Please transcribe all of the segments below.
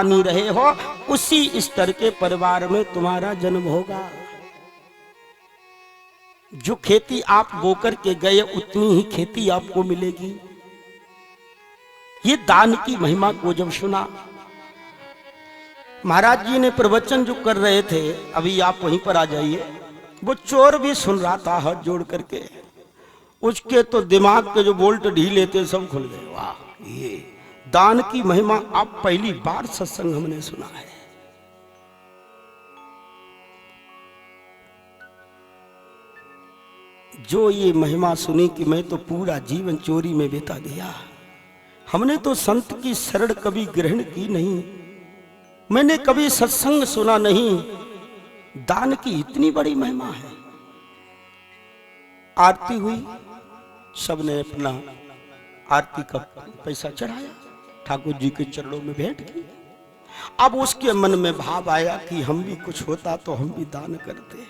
नहीं रहे हो, उसी स्तर के परिवार में तुम्हारा जन्म होगा। जो खेती आप बोकर के गए उतनी ही खेती आपको मिलेगी। ये दान की महिमा को जब सुना, महाराज जी ने प्रवचन जो कर रहे थे, अभी आप वहीं पर आ जाइए, वो चोर भी सुन रहा था हाथ जोड़ करके। उसके तो दिमाग के जो बोल्ट ढीले थे सब खुल गए। वाह, ये दान की महिमा आप पहली बार सत्संग हमने सुना है। जो ये महिमा सुनी कि मैं तो पूरा जीवन चोरी में बिता दिया। हमने तो संत की शरण कभी ग्रहण की नहीं, मैंने कभी सत्संग सुना नहीं। दान की इतनी बड़ी महिमा है। आरती हुई, सबने अपना आरती का पैसा चढ़ाया, ठाकुर जी के चरणों में भेंट की। अब उसके मन में भाव आया कि हम भी कुछ होता तो हम भी दान करते,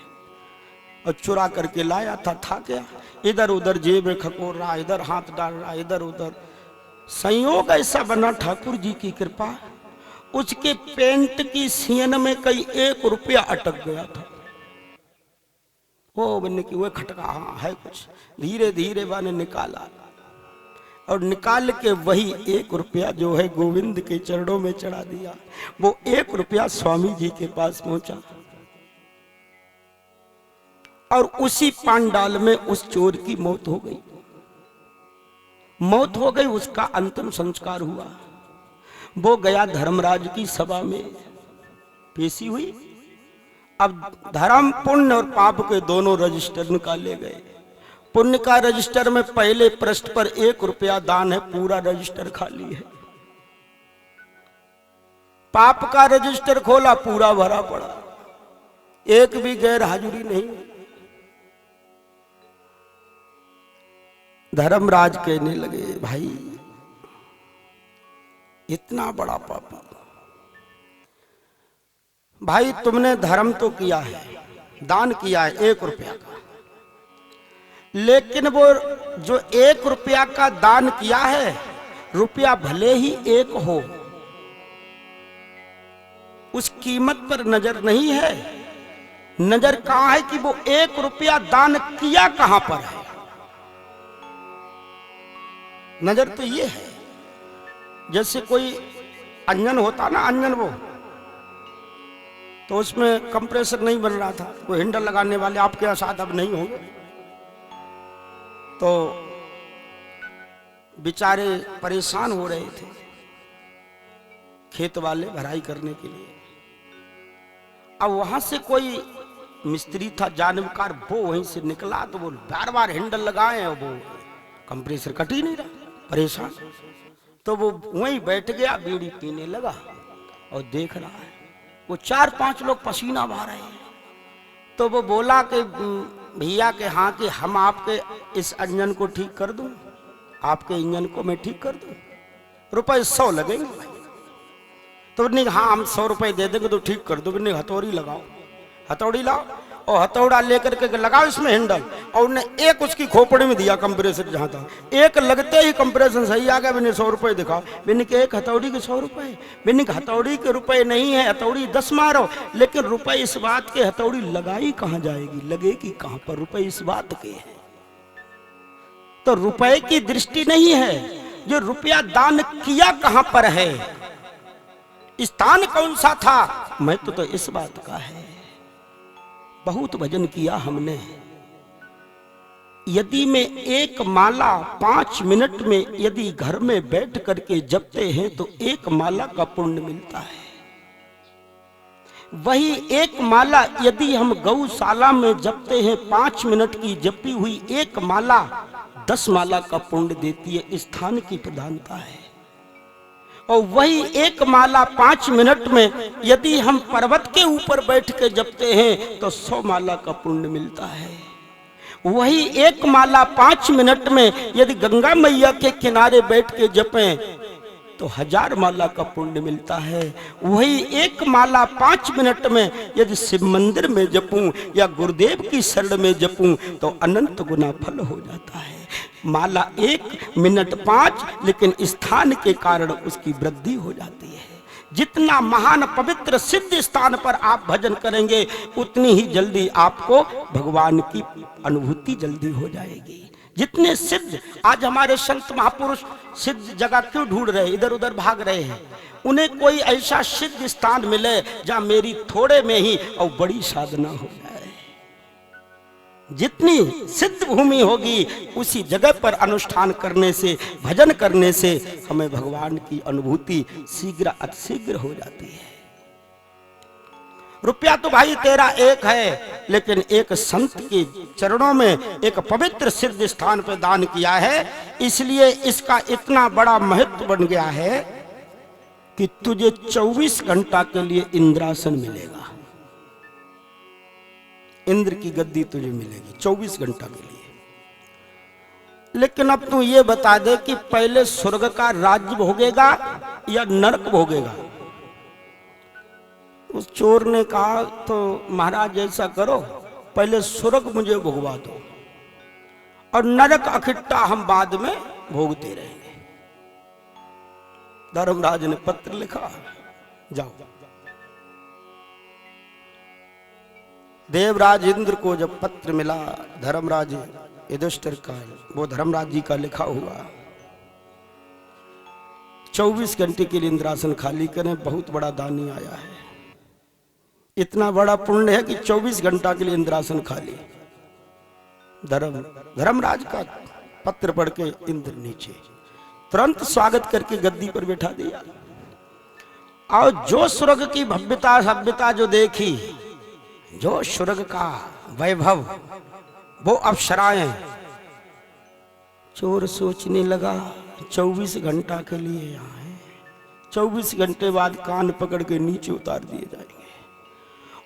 और चुरा करके लाया था गया, इधर उधर जेब में खकोर रहा, इधर हाथ डाल रहा, इधर उधर। संयोग ऐसा बना, ठाकुर जी की कृपा, उसके पेंट की सियन में कई 1 रुपया अटक गया था। वो मैंने कि वो खटका, हाँ है कुछ। धीरे धीरे मैंने निकाला, और निकाल के वही 1 रुपया जो है गोविंद के चरणों में चढ़ा दिया। वो 1 रुपया स्वामी जी के पास पहुंचा, और उसी पांडाल में उस चोर की मौत हो गई। मौत हो गई, उसका अंतिम संस्कार हुआ। वो गया धर्मराज की सभा में, पेशी हुई। अब धर्म, पुण्य और पाप के दोनों रजिस्टर निकाले गए। पुण्य का रजिस्टर में पहले पृष्ठ पर 1 रुपया दान है, पूरा रजिस्टर खाली है। पाप का रजिस्टर खोला, पूरा भरा पड़ा, एक भी गैर हाजिरी नहीं। धर्मराज कहने लगे, भाई इतना बड़ा पापी, भाई तुमने धर्म तो किया है, दान किया है 1 रुपया का, लेकिन वो जो 1 रुपया का दान किया है, रुपया भले ही 1 हो, उस कीमत पर नजर नहीं है। नजर कहां है कि वो 1 रुपया दान किया कहां पर है। नजर तो ये है, जैसे कोई अंजन होता ना, अंजन, वो तो उसमें कंप्रेसर नहीं बन रहा था, वो हैंडल लगाने वाले आपके साथ अब नहीं होंगे, तो बेचारे परेशान हो रहे थे खेत वाले भराई करने के लिए। अब वहां से कोई मिस्त्री था जानवकार, वो वहीं से निकला, तो वो बार बार हैंडल लगाए और वो कंप्रेसर कट ही नहीं रहा, परेशान। तो वो वहीं बैठ गया, बीड़ी पीने लगा और देख रहा है वो 4-5 लोग पसीना बहा रहे हैं। तो वो बोला कि भैया के हाँ, कि हम आपके इस इंजन को ठीक कर दूं, आपके इंजन को मैं ठीक कर दूं, रुपए 100 लगेंगे भाई। तो नहीं, हाँ हम 100 रुपए दे देंगे तो ठीक कर दोगे। नहीं, हथौड़ी लगाओ, हथौड़ी लाओ, और हथौड़ा लेकर के लगाओ इसमें हैंडल, और उन्हें एक उसकी खोपड़ी में दिया कंप्रेसर जहां था, एक लगते ही कंप्रेसर सही आ गया। मैंने 100 रुपए दिखाओ, मैंने कहा एक हथौड़ी के 100 रुपए, मैंने कहा हथौड़ी के रुपए नहीं है, हथौड़ी 10 मारो, लेकिन रुपए इस बात के, हथौड़ी लगाई कहां जाएगी, लगेगी कहां पर, रुपए इस बात के हैं। तो रुपए की दृष्टि नहीं है, जो रुपया दान किया कहां पर है, स्थान कौन सा था, महत्व तो इस बात का है। बहुत भजन किया हमने। यदि में एक माला 5 मिनट में यदि घर में बैठ करके जपते हैं तो 1 माला का पुण्य मिलता है। वही 1 माला यदि हम गौशाला में जपते हैं, 5 मिनट की जपी हुई 1 माला 10 माला का पुण्य देती है। स्थान की प्रधानता है। और वही 1 माला 5 मिनट में यदि हम पर्वत के ऊपर बैठ के जपते हैं तो 100 माला का पुण्य मिलता है। वही 1 माला 5 मिनट में यदि गंगा मैया के किनारे बैठ के जपें तो 1000 माला का पुण्य मिलता है। वही 1 माला 5 मिनट में यदि शिव मंदिर में जपूं या गुरुदेव की शरण में जपूं तो अनंत गुना फल हो जाता है। माला 1 मिनट 5, लेकिन स्थान के कारण उसकी वृद्धि हो जाती है। जितना महान पवित्र सिद्ध स्थान पर आप भजन करेंगे उतनी ही जल्दी आपको भगवान की अनुभूति जल्दी हो जाएगी। जितने सिद्ध आज हमारे संत महापुरुष सिद्ध जगह क्यों ढूंढ रहे, इधर उधर भाग रहे हैं, उन्हें कोई ऐसा सिद्ध स्थान मिले जहां मेरी थोड़े में ही और बड़ी साधना हो जाए। जितनी सिद्ध भूमि होगी उसी जगह पर अनुष्ठान करने से, भजन करने से हमें भगवान की अनुभूति शीघ्र अतिशीघ्र हो जाती है। रुपया तो भाई तेरा एक है, लेकिन एक संत के चरणों में एक पवित्र सिद्ध स्थान पर दान किया है, इसलिए इसका इतना बड़ा महत्व बन गया है कि तुझे 24 घंटा के लिए इंद्रासन मिलेगा। इंद्र की गद्दी तुझे मिलेगी 24 घंटा के लिए। लेकिन अब तू ये बता दे कि पहले स्वर्ग का राज्य भोगेगा या नरक भोगेगा। उस चोर ने कहा तो महाराज ऐसा करो, पहले स्वर्ग मुझे भोगवा दो और नरक अखिट्टा हम बाद में भोगते रहेंगे। धर्मराज ने पत्र लिखा, जाओ। देवराज इंद्र को जब पत्र मिला धर्मराज युधिष्ठिर का, वो धर्मराज जी का लिखा हुआ, 24 घंटे के लिए इंद्रासन खाली करें, बहुत बड़ा दानी आया है। इतना बड़ा पुण्य है कि 24 घंटा के लिए इंद्रासन खाली। धर्मराज का पत्र पढ़ के इंद्र नीचे तुरंत स्वागत करके गद्दी पर बैठा दिया। और जो स्वर्ग की भव्यता सभ्यता जो देखी, जो स्वर्ग का वैभव, वो अप्सराएं, चोर सोचने लगा 24 घंटा के लिए यहाँ है, 24 घंटे बाद कान पकड़ के नीचे उतार दिए जाएंगे।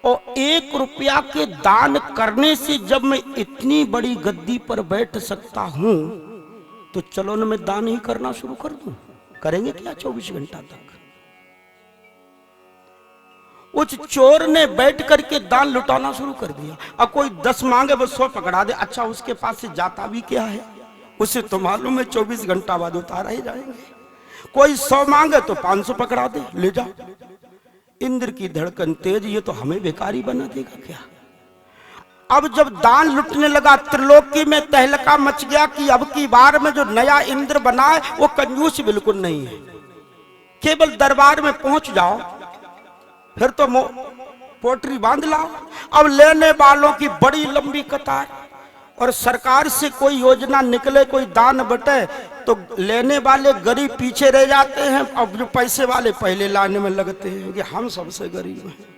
और 1 रुपया के दान करने से जब मैं इतनी बड़ी गद्दी पर बैठ सकता हूं, तो चलो न मैं दान ही करना शुरू कर दूं। करेंगे क्या 24 घंटा तक? उस चोर ने बैठ करके दान लुटाना शुरू कर दिया। अब कोई 10 मांगे वो 100 पकड़ा दे। अच्छा, उसके पास से जाता भी क्या है, उसे तो मालूम है 24 घंटा बाद उतारा ही जाएंगे। कोई 100 मांगे तो 500 पकड़ा दे, ले जाओ। इंद्र की धड़कन तेज, ये तो हमें बेकारी बना देगा क्या? अब जब दान लुटने लगा, त्रिलोकी में तहलका मच गया कि अब की बार में जो नया इंद्र बना है वो कंजूस बिल्कुल नहीं है। केवल दरबार में पहुंच जाओ, फिर तो पोटरी बांध लाओ। अब लेने वालों की बड़ी लंबी कतार, और सरकार से कोई योजना निकले, कोई दान बटे, तो लेने वाले गरीब पीछे रह जाते हैं। अब जो पैसे वाले पहले लाने में लगते हैं कि हम सबसे गरीब हैं।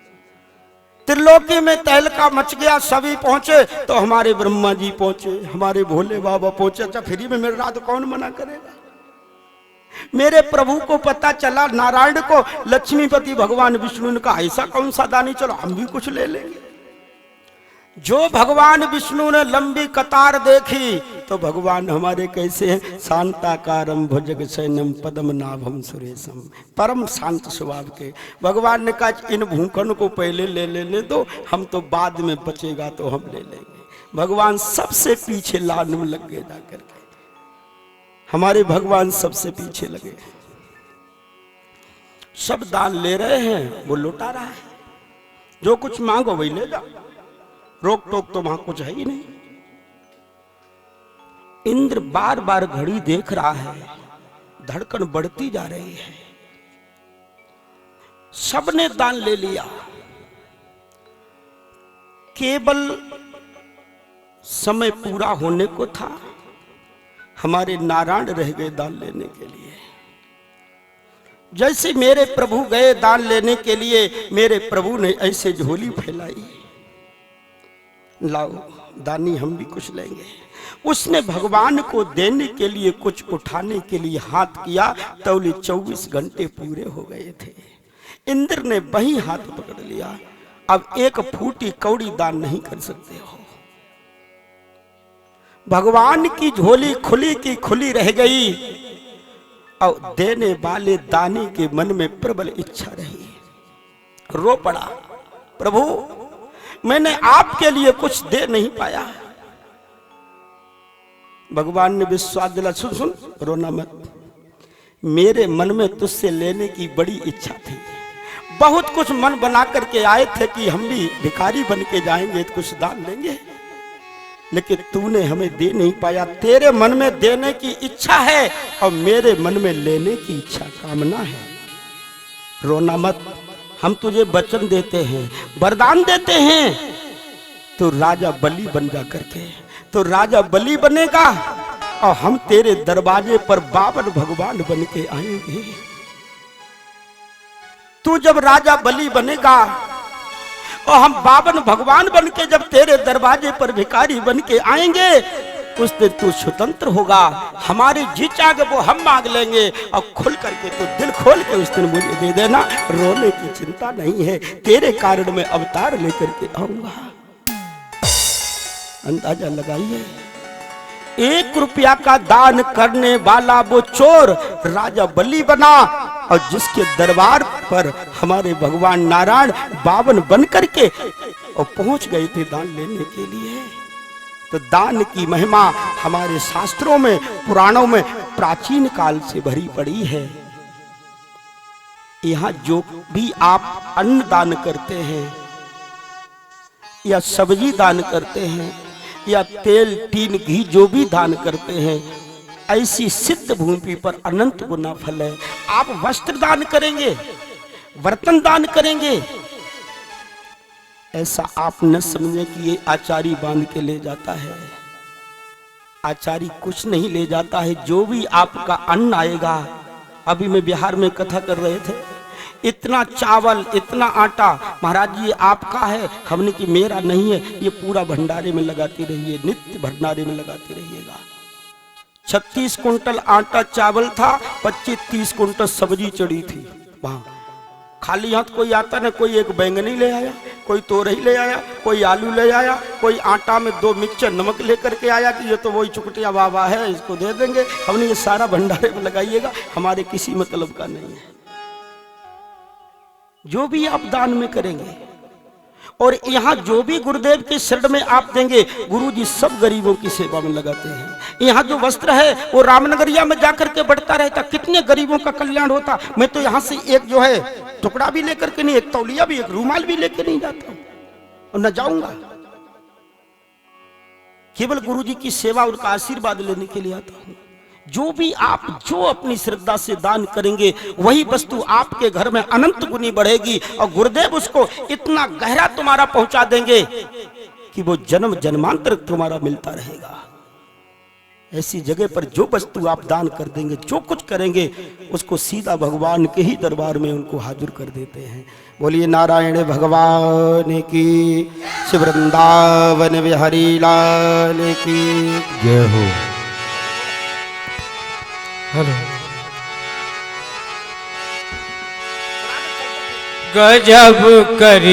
त्रिलोकी में तहलका मच गया, सभी पहुंचे तो हमारे ब्रह्मा जी पहुंचे, हमारे भोले बाबा पहुंचे। अच्छा, फ्री में मिल रहा तो कौन मना करेगा? मेरे प्रभु को पता चला, नारायण को, लक्ष्मीपति भगवान विष्णु ने कहा ऐसा कौन सा दानी, चलो हम भी कुछ ले लेंगे। जो भगवान विष्णु ने लंबी कतार देखी तो भगवान हमारे कैसे हैं? शांताकारम भुजगशयनम पद्म नाभम सुरेशम, परम शांत स्वभाव के। भगवान ने कहा इन भूखन को पहले ले लेने दो, हम तो बाद में बचेगा तो हम ले लेंगे। भगवान सबसे पीछे लाने में लग गए जाकर के। हमारे भगवान सबसे पीछे लगे, सब दान ले रहे हैं, वो लुटा रहा है। जो कुछ मांगो वही ले जाओ, रोक टोक तो वहां कुछ है ही नहीं। इंद्र बार बार घड़ी देख रहा है, धड़कन बढ़ती जा रही है। सबने दान ले लिया, केवल समय पूरा होने को था। हमारे नारायण रह गए दान लेने के लिए। जैसे मेरे प्रभु गए दान लेने के लिए, मेरे प्रभु ने ऐसे झोली फैलाई, लाओ दानी हम भी कुछ लेंगे। उसने भगवान को देने के लिए, कुछ उठाने के लिए हाथ किया, तो 24 घंटे पूरे हो गए थे। इंद्र ने वही हाथ पकड़ लिया, अब 1 फूटी कौड़ी दान नहीं कर सकते हो। भगवान की झोली खुली की खुली रह गई, और देने वाले दानी के मन में प्रबल इच्छा रही। रो पड़ा, प्रभु मैंने आपके लिए कुछ दे नहीं पाया। भगवान ने विश्वास दिला, सुन सुन रोना मत, मेरे मन में तुझसे लेने की बड़ी इच्छा थी, बहुत कुछ मन बना करके आए थे कि हम भी भिखारी बन के जाएंगे तो कुछ दान देंगे, लेकिन तूने हमें दे नहीं पाया। तेरे मन में देने की इच्छा है और मेरे मन में लेने की इच्छा कामना है। रोना मत, हम तुझे वचन देते हैं, वरदान देते हैं, तो राजा बलि बन जा करके, तो राजा बलि बनेगा और हम तेरे दरवाजे पर 52 भगवान बन के आएंगे। तू जब राजा बलि बनेगा और हम 52 भगवान बन के जब तेरे दरवाजे पर भिखारी बन के आएंगे, उस दिन तू स्वतंत्र होगा। हमारी जी चाहे वो हम मांग लेंगे और खुल करके तो दिल खोल के उस दिन मुझे दे देना। रोने की चिंता नहीं है, तेरे कारण मैं अवतार लेकर के आऊंगा। अंदाजा लगाइए, 1 रुपया का दान करने वाला वो चोर राजा बलि बना और जिसके दरबार पर हमारे भगवान नारायण 52 बन करके और पहुंच गए थे दान लेने के लिए। तो दान की महिमा हमारे शास्त्रों में, पुराणों में प्राचीन काल से भरी पड़ी है। यहां जो भी आप अन्न दान करते हैं या सब्जी दान करते हैं या तेल टीन घी जो भी दान करते हैं, ऐसी सिद्ध भूमि पर अनंत गुना फल है। आप वस्त्र दान करेंगे, बर्तन दान करेंगे, ऐसा आप न समझे कि ये आचारी बांध के ले जाता है। आचारी कुछ नहीं ले जाता है। जो भी आपका अन्न आएगा, अभी मैं बिहार में कथा कर रहे थे, इतना चावल, इतना आटा, महाराज जी ये आपका है। हमने कि मेरा नहीं है, ये पूरा भंडारे में लगाते रहिए, नित्य भंडारे में लगाते रहिएगा। 36 कुंटल आटा चावल था, 25-30 कुंटल सब्जी चढ़ी थी वहां। खाली हाथ कोई आता ना, कोई एक बैंगनी ले आया, कोई तोरई ले आया, कोई आलू ले आया, कोई आटा में 2 मिक्सचर नमक लेकर के आया कि ये तो वही चुकटिया बाबा है, इसको दे देंगे। हमने ये सारा भंडारे में लगाइएगा, हमारे किसी मतलब का नहीं है। जो भी आप दान में करेंगे और यहाँ जो भी गुरुदेव के शरण में आप देंगे, गुरुजी सब गरीबों की सेवा में लगाते हैं। यहाँ जो वस्त्र है वो रामनगरिया में जाकर के बढ़ता रहता, कितने गरीबों का कल्याण होता। मैं तो यहाँ से एक जो है टुकड़ा भी लेकर के नहीं, एक तौलिया भी, एक रूमाल भी लेकर नहीं जाता हूँ और न जाऊंगा। केवल गुरुजी की सेवा, उनका आशीर्वाद लेने के लिए आता हूँ। जो भी आप जो अपनी श्रद्धा से दान करेंगे, वही वस्तु आपके घर में अनंत गुनी बढ़ेगी और गुरुदेव उसको इतना गहरा तुम्हारा पहुंचा देंगे कि वो जन्म जन्मांतर तुम्हारा मिलता रहेगा। ऐसी जगह पर जो वस्तु आप दान कर देंगे, जो कुछ करेंगे, उसको सीधा भगवान के ही दरबार में उनको हाजिर कर देते हैं। बोलिए नारायण भगवान की, श्री वृंदावन बिहारी लाल की जय हो। हेलो। गजब करी